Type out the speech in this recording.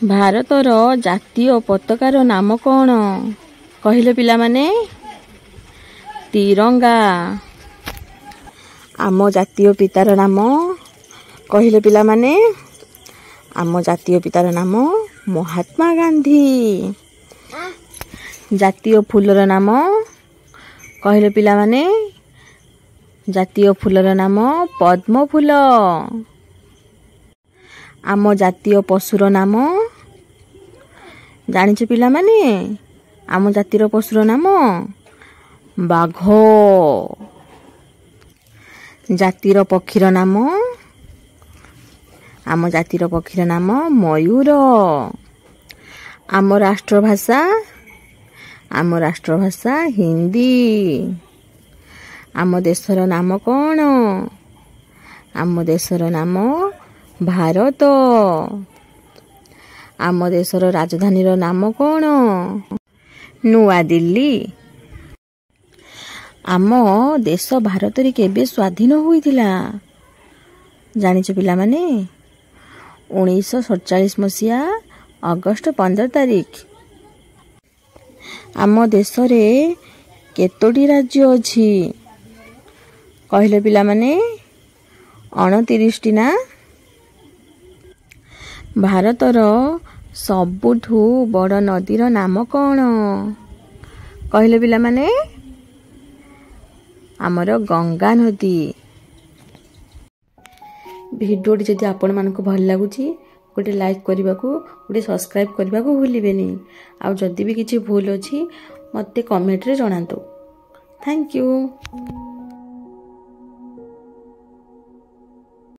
ଭାରତର ଜାତୀୟ ପତାକାର ନାମ କ'ଣ? କହିଲେ ପିଲାମାନେ। ତିରଙ୍ଗା। ଆମ ଜାତୀୟ ପିତାର ନାମ କହିଲେ ପିଲାମାନେ। ଆମ ଜାତୀୟ ପିତାର ନାମ ମହାତ୍ମା ଗାନ୍ଧୀ। ଜାତୀୟ ଫୁଲର ନାମ କହିଲେ ପିଲାମାନେ। ଜାତୀୟ ଫୁଲର ନାମ ପଦ୍ମ ଫୁଲ। ଆମ ଜାତୀୟ ପଶୁର ନାମ ଜାଣିଛ ପିଲାମାନେ? ଆମ ଜାତୀୟ ପଶୁର ନାମ ବାଘ। ଜାତିର ପକ୍ଷୀର ନାମ ଆମ ଜାତିର ପକ୍ଷୀର ନାମ ମୟୂର। ଆମ ରାଷ୍ଟ୍ରଭାଷା ହିନ୍ଦୀ। ଆମ ଦେଶର ନାମ କ'ଣ? ଆମ ଦେଶର ନାମ ଭାରତ। ଆମ ଦେଶର ରାଜଧାନୀର ନାମ କ'ଣ? ନୂଆଦିଲ୍ଲୀ। ଆମ ଦେଶ ଭାରତରେ କେବେ ସ୍ୱାଧୀନ ହୋଇଥିଲା ଜାଣିଛ ପିଲାମାନେ? 1947 ମସିହା ଅଗଷ୍ଟ 15 ତାରିଖ। ଆମ ଦେଶରେ କେତୋଟି ରାଜ୍ୟ ଅଛି କହିଲେ ପିଲାମାନେ? 29ଟି ନା? ଭାରତର ସବୁଠୁ ବଡ଼ ନଦୀର ନାମ କ'ଣ କହିଲେ ପିଲାମାନେ? ଆମର ଗଙ୍ଗା ନଦୀ। ଭିଡ଼ିଓଟି ଯଦି ଆପଣମାନଙ୍କୁ ଭଲ ଲାଗୁଛି ଗୋଟେ ଲାଇକ୍ କରିବାକୁ, ଗୋଟେ ସବସ୍କ୍ରାଇବ୍ କରିବାକୁ ଭୁଲିବେନି। ଆଉ ଯଦି ବି କିଛି ଭୁଲ ଅଛି ମୋତେ କମେଣ୍ଟରେ ଜଣାନ୍ତୁ। Thank you.